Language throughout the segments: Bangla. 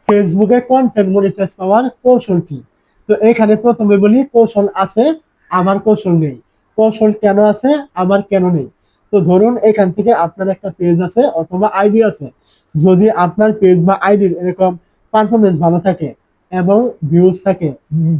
ফেসবুকে কন্টেন্ট মনিটাইজ পাওয়ার কৌশল কি? তো এখানে প্রথমে বলি কৌশল আছে, আমার কৌশল নেই। কৌশল কেন আছে, আমার কেন নেই? তো ধরুন এখান থেকে আপনার একটা পেজ আছে অথবা আইডি আছে। যদি আপনার পেজ বা আইডির এরকম পারফরমেন্স ভালো থাকে এবং ভিউজ থাকে,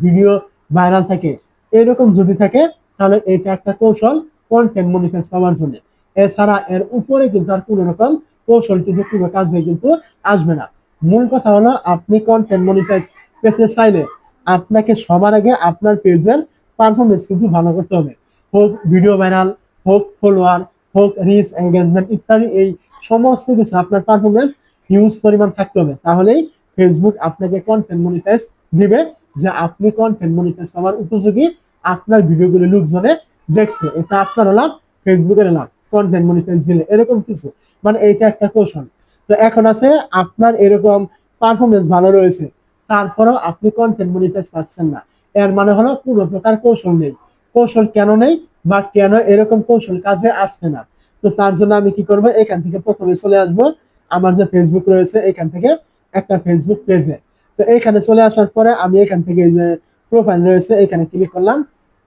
ভিডিও ভাইরাল থাকে, এরকম যদি থাকে, তাহলে এটা একটা কৌশল কন্টেন্ট মনিটাইজ পাওয়ার জন্য। এছাড়া এর উপরে কিন্তু আর কোনো রকম কৌশল কিন্তু কোনো কাজে কিন্তু আসবে না। মূল কথা হলো আপনি কন্টেন্ট মনিটাইজ পেতে চাইলে আপনাকে সবার আগে আপনার পেজের পারফরমেন্স কিন্তু ভালো করতে হবে। হোক ভিডিও ভাইরাল, হোক ফলোয়ার, হোক রিচ এঙ্গেজমেন্ট ইত্যাদি, এই সমস্ত কিছু আপনার পারফরমেন্স হিউজ পরিমাণ থাকতে হবে। তাহলেই ফেসবুক আপনাকে কন্টেন্ট মনিটাইজ দিবে, যে আপনি কন্টেন্ট মনিটাইজ পাওয়ার উপযোগী, আপনার ভিডিওগুলো লোকজনে দেখছে, এটা আপনার লাভ, ফেসবুকের লাভ কন্টেন্ট মনিটাইজ দিলে, এরকম কিছু। মানে এইটা একটা কৌশল। তো এখন আছে আপনার এরকম পারফরমেন্স ভালো রয়েছে, তারপরেও আপনি কন্টেন্ট মনিটাইজ পাচ্ছেন না, এর মানে হলো কোনো প্রকার কৌশল নেই। কৌশল কেন নেই বা কেন এরকম কৌশল কাজে আসছে না? তো তার জন্য আমি কি করবো, এখান থেকে প্রথমে চলে আসবো আমার যে ফেসবুক রয়েছে এখান থেকে একটা ফেসবুক পেজে। তো এখানে চলে আসার পরে আমি এখান থেকে এই যে প্রোফাইল রয়েছে এখানে ক্লিক করলাম।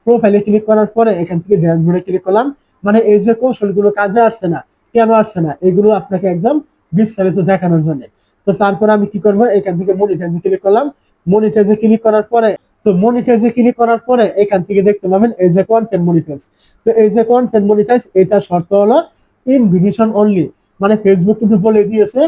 প্রোফাইলে ক্লিক করার পরে এখান থেকে ড্যাশবোর্ডে ক্লিক করলাম। মানে এই যে কৌশলগুলো কাজে আসছে না, কেন আসছে না, এগুলো আপনাকে একদম বিস্তারিত দেখানোর জন্য। তো তারপর আমি কি করবো, এখান থেকে মনিটাইজে ক্লিক করলাম। মনিটাইজে ক্লিক করার পরে, তো মনিটাইজে ক্লিক করার পরে এখান থেকে দেখতে পাবেন এই যে কন্টেন্ট মনিটাইজ। তো এই যে কন্টেন্ট মনিটাইজ, এটা শর্ত হলো ইনভিটেশন অনলি। মানে ফেসবুক কিন্তু বলে দিয়েছে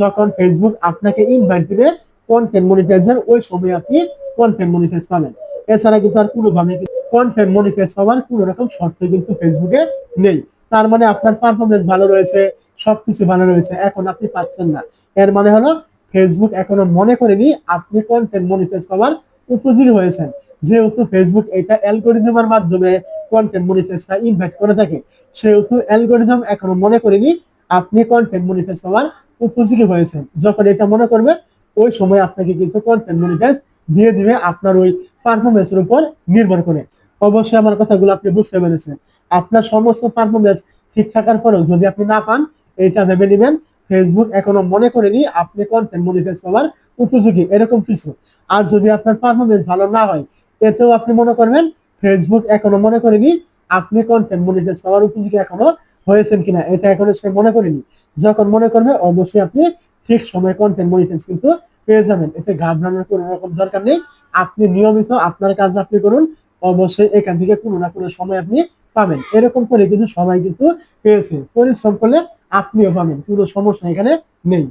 যখন ফেসবুক আপনাকে ইনভাইট দিবে কন্টেন্ট মনিটাইজার, ওই সময় আপনি কন্টেন্ট মনিটাইজ পাবেন। এছাড়া কিন্তু আর কোনোভাবে কন্টেন্ট মনিটাইজ পাওয়ার কোনো রকম শর্ত কিন্তু ফেসবুকে নেই। তার মানে আপনার পারফরমেন্স ভালো রয়েছে, সবকিছু ভালো রয়েছে, এখন আপনি পাচ্ছেন না, এর মানে হলো ফেসবুক এখনো মনে করেনি আপনি কন্টেন্ট মনিটাইজ পাওয়ার উপযোগী হয়েছেন। যেহেতু ফেসবুক এটা অ্যালগোরিদমের মাধ্যমে কন্টেন্ট মনিটাইজটা ইনভাইট করে থাকে, সেহেতু অ্যালগোরিদম এখনো মনে করেনি আপনি কন্টেন্ট মনিটাইজ পাওয়ার উপযোগী হয়েছেন। যখন এটা মনে করবে, ওই সময় আপনাকে কিন্তু কন্টেন্ট মনিটাইজ দিয়ে দিবে আপনার ওই পারফরমেন্সের উপর নির্ভর করে। অবশ্যই আমার কথাগুলো আপনি বুঝতে পেরেছেন। আপনার সমস্ত পারফরমেন্স ঠিক থাকার পরেও যদি আপনি না পান, এটা ভেবে নেবেন ফেসবুক এখনো মনে করেনি আপনি কন্টেন্ট মনিটাইজ পাওয়ার উপযোগী, এরকম কিছু। আর যদি আপনার পারফরমেন্স ভালো না হয়, এতেও আপনি মনে করবেন ফেসবুক এখনো মনে করেনি আপনি কন্টেন্ট মনিটাইজ পাওয়ার উপযোগী এখনো হয়েছেন কিনা, এটা এখনো সে মনে করেনি। যখন মনে করবে, অবশ্যই আপনি ঠিক সময় কন্টেন্ট মনিটাইজ কিন্তু পেয়ে যাবেন। এতে ঘাবড়ানোর কোনো রকম দরকার নেই। আপনি নিয়মিত আপনার কাজ আপনি করুন, অবশ্যই এখান থেকে কোনো না কোনো সময় আপনি পাবেন। এরকম করে কিন্তু সবাই কিন্তু পেয়েছে, পরিশ্রম করলে আপনিও পাবেন, কোনো সমস্যা এখানে নেই।